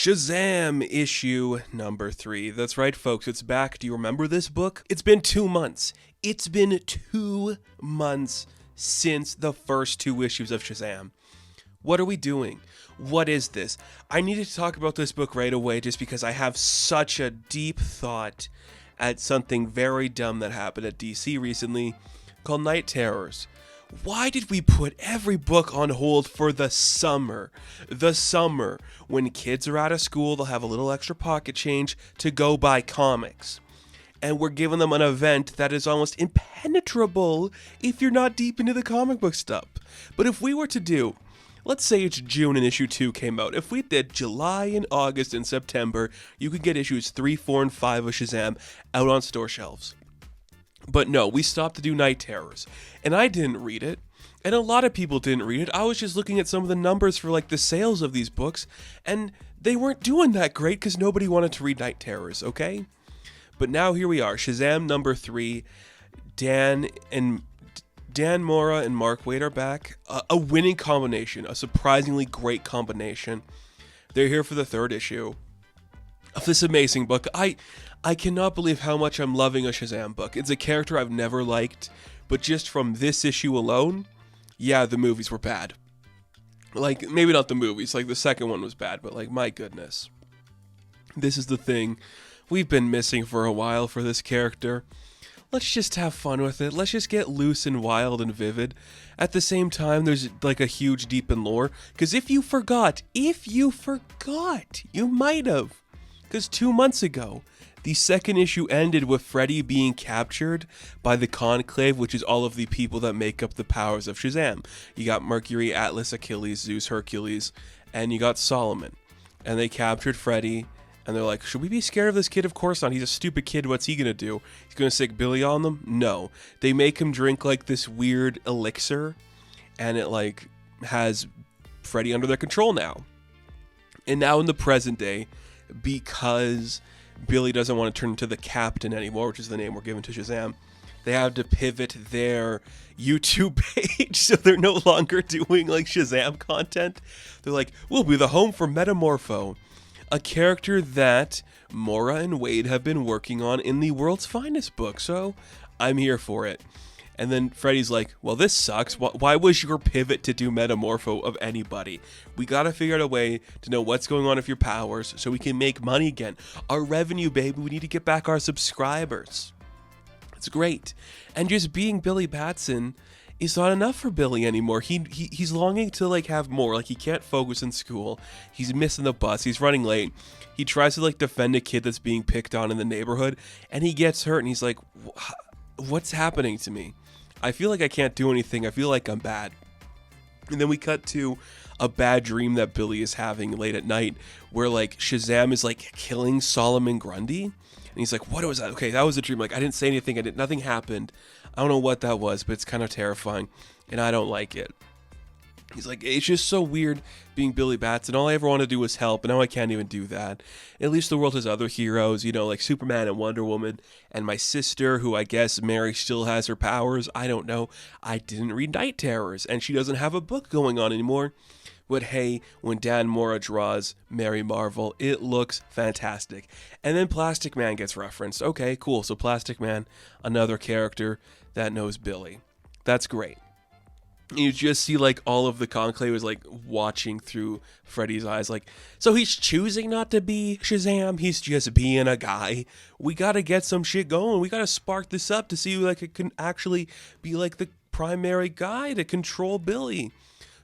SHAZAM issue number 3. That's right, folks. It's back. Do you remember this book? It's been 2 months. It's been 2 months since the first 2 issues of SHAZAM. What are we doing? What is this? I needed to talk about this book right away just because I have such a deep thought at something very dumb that happened at DC recently called Night Terrors. Why did we put every book on hold for the summer? The summer, when kids are out of school, they'll have a little extra pocket change to go buy comics. And we're giving them an event that is almost impenetrable if you're not deep into the comic book stuff. But if we were to do, let's say it's June and issue 2 came out. If we did July and August and September, you could get issues 3, 4, and 5 of SHAZAM out on store shelves. But no, we stopped to do Night Terrors. And I didn't read it. And a lot of people didn't read it. I was just looking at some of the numbers for like the sales of these books. And they weren't doing that great because nobody wanted to read Night Terrors, okay? But now here we are. SHAZAM number 3. Dan Mora and Mark Waid are back. A winning combination. A surprisingly great combination. They're here for the 3rd issue of this amazing book. I cannot believe how much I'm loving a SHAZAM book. It's a character I've never liked, but just from this issue alone, yeah, the movies were bad. Like, maybe not the movies, like the second one was bad, but like, my goodness. This is the thing we've been missing for a while for this character. Let's just have fun with it. Let's just get loose and wild and vivid. At the same time, there's like a huge deep in lore. Because if you forgot, you might have. Because 2 months ago, the 2nd issue ended with Freddy being captured by the Conclave, which is all of the people that make up the powers of SHAZAM. You got Mercury, Atlas, Achilles, Zeus, Hercules, and you got Solomon. And they captured Freddy, and they're like, should we be scared of this kid? Of course not. He's a stupid kid. What's he going to do? He's going to stick Billy on them? No. They make him drink like this weird elixir, and it like has Freddy under their control now. And now in the present day, because Billy doesn't want to turn into the Captain anymore, which is the name we're giving to SHAZAM, they have to pivot their YouTube page so they're no longer doing like SHAZAM content. They're like, we'll be the home for Metamorpho, a character that Mora and Waid have been working on in the World's Finest book, so I'm here for it. And then Freddy's like, well, this sucks. Why was your pivot to do Metamorpho of anybody? We gotta figure out a way to know what's going on with your powers so we can make money again. Our revenue, baby. We need to get back our subscribers. It's great. And just being Billy Batson is not enough for Billy anymore. He's longing to like have more. Like he can't focus in school. He's missing the bus. He's running late. He tries to like defend a kid that's being picked on in the neighborhood, and he gets hurt. And he's like, what's happening to me? I feel like I can't do anything. I feel like I'm bad. And then we cut to a bad dream that Billy is having late at night where like SHAZAM is like killing Solomon Grundy. And he's like, what was that? Okay, that was a dream. Like I didn't say anything. Nothing happened. I don't know what that was, but it's kind of terrifying. And I don't like it. He's like, it's just so weird being Billy Batson. All I ever want to do was help, and now I can't even do that. At least the world has other heroes, you know, like Superman and Wonder Woman, and my sister, who I guess Mary still has her powers. I don't know. I didn't read Night Terrors, and she doesn't have a book going on anymore. But hey, when Dan Mora draws Mary Marvel, it looks fantastic. And then Plastic Man gets referenced. Okay, cool. So Plastic Man, another character that knows Billy. That's great. You just see like all of the Conclave is like watching through Freddy's eyes, like, so he's choosing not to be SHAZAM. He's just being a guy. We gotta get some shit going. We gotta spark this up to see like it can actually be like the primary guy to control Billy.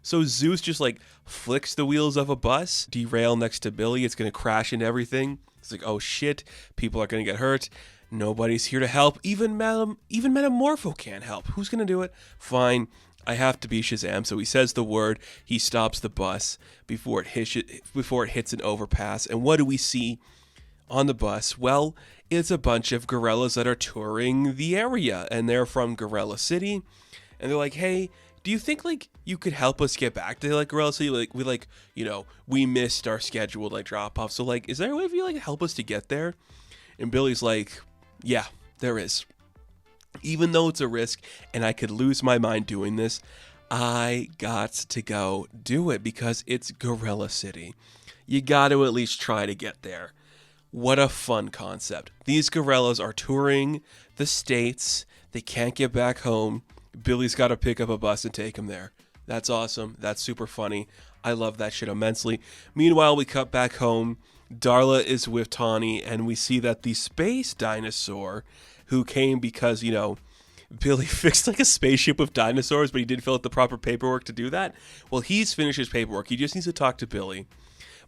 So Zeus just like flicks the wheels of a bus, derail next to Billy. It's gonna crash into everything. It's like, oh shit, people are gonna get hurt. Nobody's here to help. Even Metamorpho can't help. Who's gonna do it? Fine. I have to be SHAZAM, so he says the word. He stops the bus before it hits an overpass. And what do we see on the bus? Well, it's a bunch of gorillas that are touring the area, and they're from Gorilla City. And they're like, hey, do you think like you could help us get back to like Gorilla City? Like we missed our scheduled like drop off. So like, is there a way for you like help us to get there? And Billy's like, yeah, there is. Even though it's a risk and I could lose my mind doing this, I got to go do it because it's Gorilla City. you got to at least try to get there. What a fun concept. These gorillas are touring the States. They can't get back home. Billy's got to pick up a bus and take him there. That's awesome. That's super funny. I love that shit immensely. Meanwhile, we cut back home. Darla is with Tawny, and we see that the space dinosaur who came because, Billy fixed like a spaceship with dinosaurs, but he didn't fill out the proper paperwork to do that. Well, he's finished his paperwork. He just needs to talk to Billy.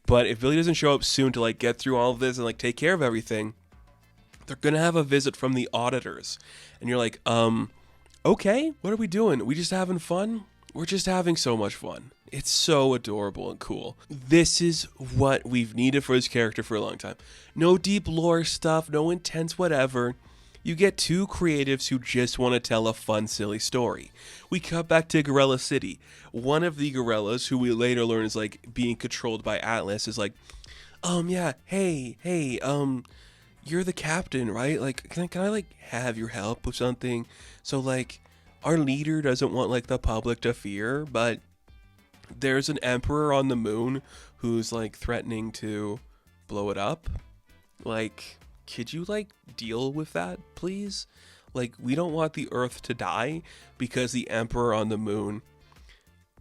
But if Billy doesn't show up soon to like get through all of this and like take care of everything, they're going to have a visit from the auditors. And you're like, okay, what are we doing? We just having fun? We're just having so much fun. It's so adorable and cool. This is what we've needed for this character for a long time. No deep lore stuff, no intense whatever. You get two creatives who just want to tell a fun, silly story. We cut back to Gorilla City. One of the gorillas, who we later learn is like being controlled by Atlas, is like, yeah, hey, you're the captain, right? Like, can I like have your help with something? So like, our leader doesn't want like the public to fear, but there's an emperor on the moon who's like threatening to blow it up. Like, could you like deal with that, please? Like, we don't want the Earth to die because the emperor on the moon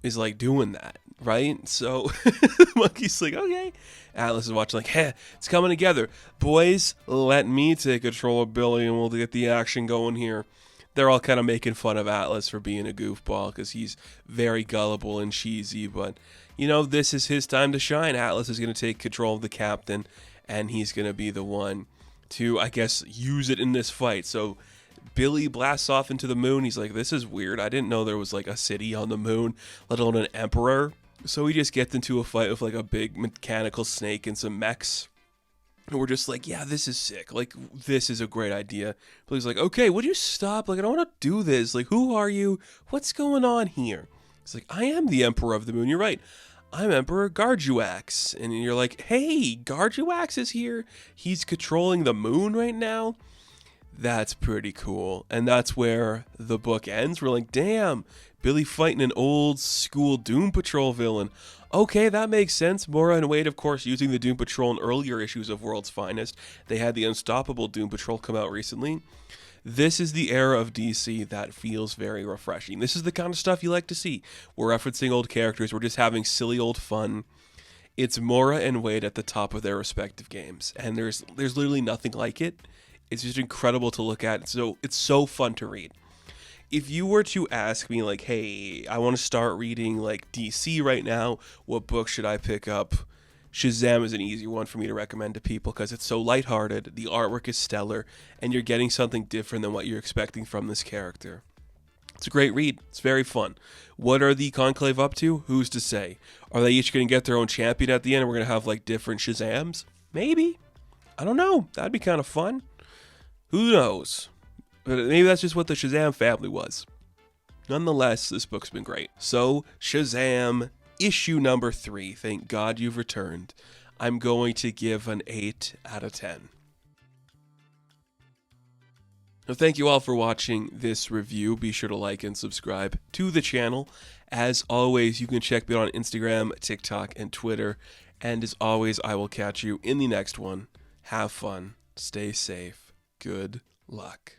is like doing that, right? So Monkey's like, okay. Atlas is watching like, hey, it's coming together. Boys, let me take control of Billy and we'll get the action going here. They're all kind of making fun of Atlas for being a goofball because he's very gullible and cheesy. But, this is his time to shine. Atlas is going to take control of the captain, and he's going to be the one to, I guess, use it in this fight. So Billy blasts off into the moon. He's like, this is weird. I didn't know there was like a city on the moon, let alone an emperor. So he just gets into a fight with like a big mechanical snake and some mechs. And we're just like, yeah, this is sick. Like, this is a great idea. Billy's like, okay, would you stop? Like, I don't want to do this. Like, who are you? What's going on here? He's like, I am the Emperor of the Moon. You're right. I'm Emperor Garjuax. And you're like, hey, Garjuax is here. He's controlling the moon right now. That's pretty cool. And that's where the book ends. We're like, damn, Billy fighting an old school Doom Patrol villain. Okay, that makes sense. Mora and Wade, of course, using the Doom Patrol in earlier issues of World's Finest. They had the Unstoppable Doom Patrol come out recently. This is the era of DC that feels very refreshing. This is the kind of stuff you like to see. We're referencing old characters. We're just having silly old fun. It's Mora and Wade at the top of their respective games. And there's literally nothing like it. It's just incredible to look at. So it's so fun to read. If you were to ask me, like, hey, I want to start reading, like, DC right now, what book should I pick up? Shazam is an easy one for me to recommend to people because it's so lighthearted, the artwork is stellar, and you're getting something different than what you're expecting from this character. It's a great read. It's very fun. What are the Conclave up to? Who's to say? Are they each going to get their own champion at the end, and we're going to have, like, different Shazams? Maybe. I don't know. That'd be kind of fun. Who knows? But maybe that's just what the Shazam family was. Nonetheless, this book's been great. So, Shazam, issue number 3. Thank God you've returned. I'm going to give an 8 out of 10. So thank you all for watching this review. Be sure to like and subscribe to the channel. As always, you can check me out on Instagram, TikTok, and Twitter. And as always, I will catch you in the next one. Have fun. Stay safe. Good luck.